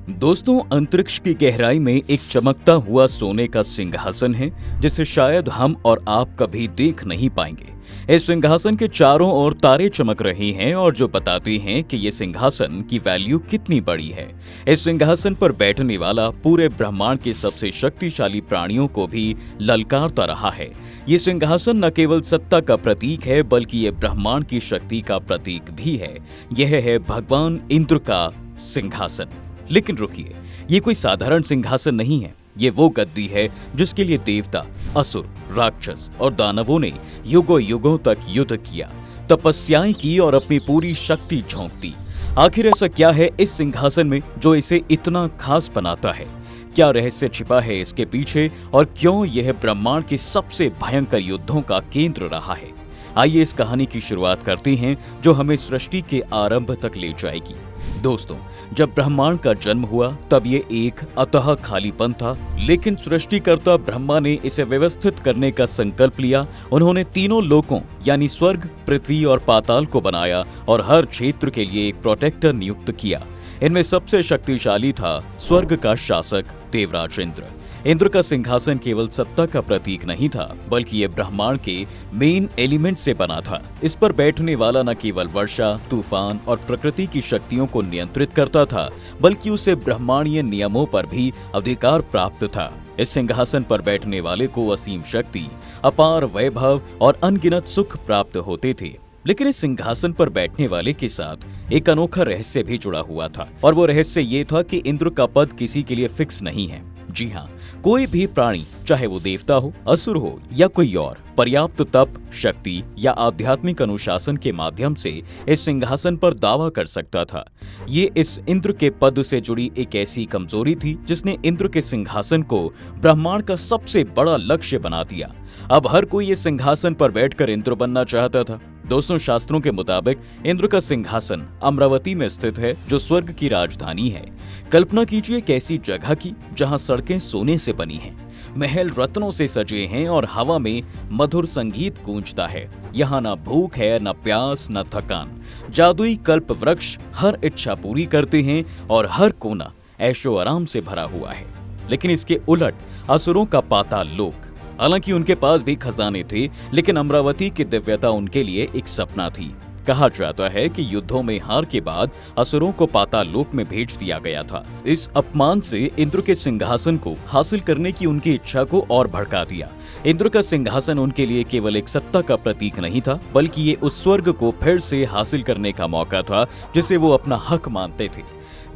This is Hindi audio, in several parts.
दोस्तों, अंतरिक्ष की गहराई में एक चमकता हुआ सोने का सिंहासन है जिसे शायद हम और आप कभी देख नहीं पाएंगे। इस सिंहासन के चारों ओर तारे चमक रही हैं और जो बताती हैं कि ये सिंहासन की वैल्यू कितनी बड़ी है। इस सिंहासन पर बैठने वाला पूरे ब्रह्मांड के सबसे शक्तिशाली प्राणियों को भी ललकारता रहा है। ये सिंहासन न केवल सत्ता का प्रतीक है बल्कि ये ब्रह्मांड की शक्ति का प्रतीक भी है। यह है भगवान इंद्र का सिंहासन। लेकिन रुकिए, ये कोई साधारण सिंहासन नहीं है। ये वो गद्दी है जिसके लिए देवता, असुर, राक्षस और दानवों ने युगों युगों तक युद्ध किया, तपस्याएं की और अपनी पूरी शक्ति झोंक दी। आखिर ऐसा क्या है इस सिंहासन में जो इसे इतना खास बनाता है? क्या रहस्य छिपा है इसके पीछे और क्यों यह ब्रह्मांड के सबसे भयंकर युद्धों का केंद्र रहा है? आइए इस कहानी की शुरुआत करते हैं जो हमें सृष्टि के आरंभ तक ले जाएगी। दोस्तों, जब ब्रह्मांड का जन्म हुआ तब ये एक अतः खालीपन था, लेकिन सृष्टिकर्ता ब्रह्मा ने इसे व्यवस्थित करने का संकल्प लिया। उन्होंने तीनों लोकों यानी स्वर्ग, पृथ्वी और पाताल को बनाया और हर क्षेत्र के लिए एक प्रोटेक्टर नियुक्त किया। इनमें सबसे शक्तिशाली था स्वर्ग का शासक देवराज इंद्र। इंद्र का सिंहासन केवल सत्ता का प्रतीक नहीं था बल्कि ये ब्रह्मांड के मेन एलिमेंट से बना था। इस पर बैठने वाला न केवल वर्षा, तूफान और प्रकृति की शक्तियों को नियंत्रित करता था बल्कि उसे ब्रह्मांडीय नियमों पर भी अधिकार प्राप्त था। इस सिंहासन पर बैठने वाले को असीम शक्ति, अपार वैभव और अनगिनत सुख प्राप्त होते थे। लेकिन इस सिंहासन पर बैठने वाले के साथ एक अनोखा रहस्य भी जुड़ा हुआ था और वो रहस्य ये था कि इंद्र का पद किसी के लिए फिक्स नहीं है। जी हाँ, कोई भी प्राणी, चाहे वो देवता हो, असुर हो या कोई और, पर्याप्त तप, शक्ति या आध्यात्मिक अनुशासन के माध्यम से इस सिंहासन पर दावा कर सकता था। ये इस इंद्र के पद से जुड़ी एक ऐसी कमजोरी थी जिसने इंद्र के सिंहासन को ब्रह्मांड का सबसे बड़ा लक्ष्य बना दिया। अब हर कोई ये सिंहासन पर बैठकर इंद्र बनना चाहता था। दोस्तों, शास्त्रों के मुताबिक इंद्र का सिंहासन अमरावती में स्थित है जो स्वर्ग की राजधानी है। कल्पना कीजिए एक ऐसी जगह की जहां सड़कें सोने से बनी हैं, महल रत्नों से सजे हैं और हवा में मधुर संगीत गूंजता है। यहाँ न भूख है, न प्यास, न थकान। जादुई कल्प वृक्ष हर इच्छा पूरी करते हैं और हर कोना ऐशो आराम से भरा हुआ है। लेकिन इसके उलट असुरों का पाताल लोक, हालांकि उनके पास भी खजाने थे, लेकिन अमरावती की दिव्यता उनके लिए एक सपना थी। कहा जाता है कि युद्धों में हार के बाद असुरों को पाताल लोक में भेज दिया गया था। इस अपमान से इंद्र के सिंहासन को हासिल करने की उनकी इच्छा को और भड़का दिया। इंद्र का सिंहासन उनके लिए केवल एक सत्ता का प्रतीक नहीं था बल्कि ये उस स्वर्ग को फिर से हासिल करने का मौका था जिसे वो अपना हक मानते थे।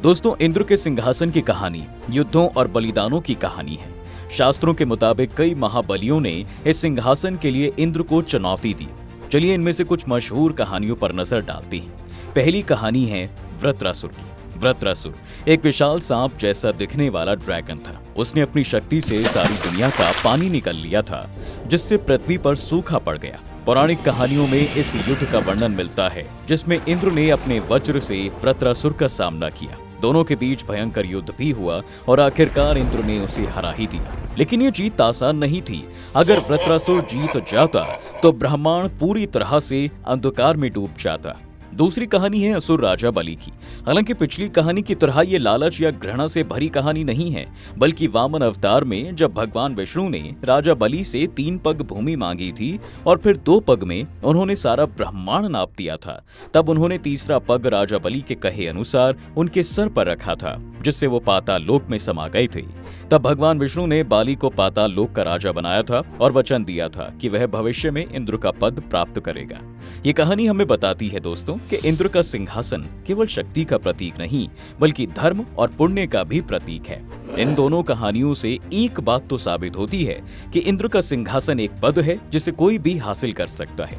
दोस्तों, इंद्र के सिंहासन की कहानी युद्धों और बलिदानों की कहानी है। शास्त्रों के मुताबिक कई महाबलियों ने इस सिंहासन के लिए इंद्र को चुनौती दी। चलिए इनमें से कुछ मशहूर कहानियों पर नजर डालते हैं। पहली कहानी है वृत्रासुर की। वृत्रासुर एक विशाल सांप जैसा दिखने वाला ड्रैगन था। उसने अपनी शक्ति से सारी दुनिया का पानी निकाल लिया था, जिससे पृथ्वी पर सूखा पड़ गया। पौराणिक कहानियों में इस युद्ध का वर्णन मिलता है जिसमें इंद्र ने अपने वज्र से वृत्रासुर का सामना किया। दोनों के बीच भयंकर युद्ध भी हुआ और आखिरकार इंद्र ने उसे हरा ही दिया। लेकिन ये जीत आसान नहीं थी। अगर वृत्रासुर जीत जाता तो ब्रह्मांड पूरी तरह से अंधकार में डूब जाता। दूसरी कहानी है असुर राजा बलि की। हालांकि पिछली कहानी की तरह ये लालच या घृणा से भरी कहानी नहीं है, बल्कि वामन अवतार में जब भगवान विष्णु ने राजा बलि से 3 पग भूमि मांगी थी और फिर 2 पग में उन्होंने सारा ब्रह्मांड नाप दिया था, तब उन्होंने तीसरा पग राजा बलि के कहे अनुसार उनके सर पर रखा था, जिससे वो पाताल लोक में समा गए थे। तब भगवान विष्णु ने बाली को पाताल लोक का राजा बनाया था और वचन दिया था कि वह भविष्य में इंद्र का पद प्राप्त करेगा। ये कहानी हमें बताती है दोस्तों कि इंद्र का सिंहासन केवल शक्ति का प्रतीक नहीं बल्कि धर्म और पुण्य का भी प्रतीक है। इन दोनों कहानियों से एक बात तो साबित होती है कि इंद्र का सिंहासन एक पद है जिसे कोई भी हासिल कर सकता है।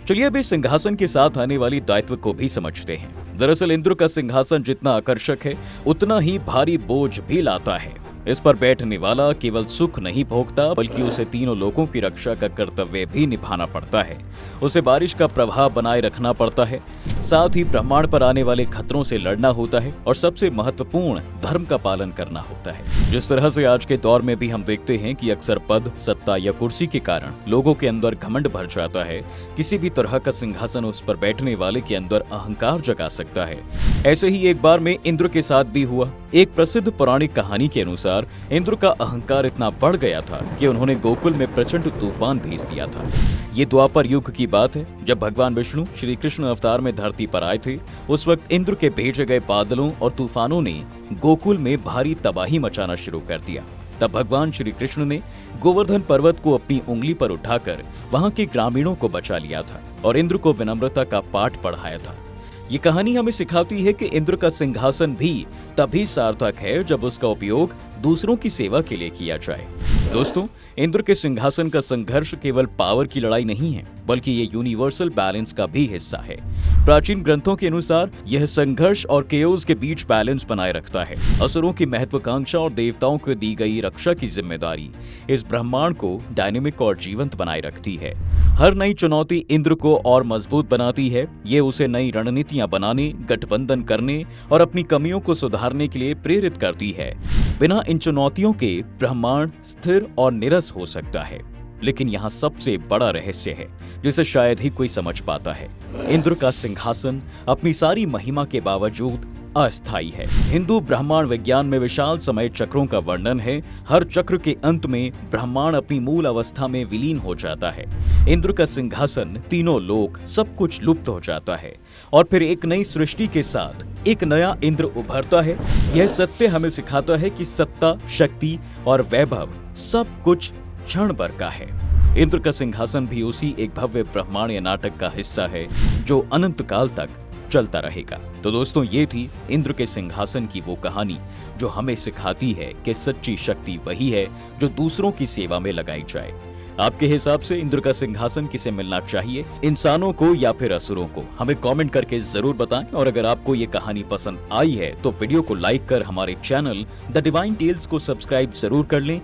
चलिए अब इस सिंहासन के साथ आने वाली दायित्व को भी समझते हैं। दरअसल इंद्र का सिंहासन जितना आकर्षक है उतना ही भारी बोझ भी लाता है। इस पर बैठने वाला केवल सुख नहीं भोगता बल्कि उसे तीनों लोगों की रक्षा का कर्तव्य भी निभाना पड़ता है। उसे बारिश का प्रभाव बनाए रखना पड़ता है, साथ ही ब्रह्मांड पर आने वाले खतरों से लड़ना होता है और सबसे महत्वपूर्ण धर्म का पालन करना होता है। जिस तरह से आज के दौर में भी हम देखते हैं कि अक्सर पद, सत्ता या कुर्सी के कारण लोगों के अंदर घमंड भर जाता है, किसी भी तरह का सिंहासन उस पर बैठने वाले के अंदर अहंकार जगा सकता है। ऐसे ही एक बार में इंद्र के साथ भी हुआ। एक प्रसिद्ध पौराणिक कहानी के अनुसार इंद्र का अहंकार इतना बढ़ गया था कि उन्होंने गोकुल में प्रचंड तूफान भेज दिया था। ये द्वापर युग की बात है, जब भगवान विष्णु श्री कृष्ण अवतार में धरती पर आए थे। उस वक्त इंद्र के भेजे गए बादलों और तूफानों ने गोकुल में भारी तबाही मचाना शुरू कर दिया। तब भगवान श्री कृष्ण ने गोवर्धन पर्वत को अपनी उंगली पर उठाकर वहां के ग्रामीणों को बचा लिया था और इंद्र को विनम्रता का पाठ पढ़ाया था। ये कहानी हमें सिखाती है कि इंद्र का सिंहासन भी तभी सार्थक है जब उसका उपयोग दूसरों की सेवा के लिए किया जाए। दोस्तों, इंद्र के सिंहासन का संघर्ष केवल पावर की लड़ाई नहीं है, बल्कि ये यूनिवर्सल बैलेंस का भी हिस्सा है। प्राचीन ग्रंथों के अनुसार यह संघर्ष और केओस के बीच बैलेंस बनाए रखता है। असुरों की महत्वाकांक्षा और देवताओं को दी गई रक्षा की जिम्मेदारी इस ब्रह्मांड को डायनेमिक और जीवंत बनाए रखती है। हर नई चुनौती इंद्र को और मजबूत बनाती है। ये उसे नई रणनीतियां बनाने, गठबंधन करने और अपनी कमियों को सुधारने के लिए प्रेरित करती है। बिना इन चुनौतियों के ब्रह्मांड स्थिर और निरस हो सकता है। लेकिन यहाँ सबसे बड़ा रहस्य है जिसे शायद ही कोई समझ पाता है। इंद्र का सिंहासन अपनी सारी महिमा के बावजूद अस्थायी है। हिंदू ब्रह्मांड विज्ञान में विशाल समय चक्रों का वर्णन है। हर चक्र के अंत में ब्रह्मांड अपनी मूल अवस्था में विलीन हो जाता है। इंद्र का सिंहासन, तीनों लोक, सब कुछ लुप्त हो जाता है और फिर एक नई सृष्टि के साथ एक नया इंद्र उभरता है। यह सत्य हमें सिखाता है कि सत्ता, शक्ति और वैभव सब कुछ क्षण भर का है। इंद्र का सिंहासन भी उसी एक भव्य ब्रह्मांडीय नाटक का हिस्सा है जो अनंत काल तक चलता रहेगा। तो दोस्तों, ये थी इंद्र के सिंहासन की वो कहानी जो हमें सिखाती है कि सच्ची शक्ति वही है जो दूसरों की सेवा में लगाई जाए। आपके हिसाब से इंद्र का सिंहासन किसे मिलना चाहिए, इंसानों को या फिर असुरों को? हमें कमेंट करके जरूर बताएं। और अगर आपको ये कहानी पसंद आई है तो वीडियो को लाइक कर हमारे चैनल द डिवाइन टेल्स को सब्सक्राइब जरूर कर लें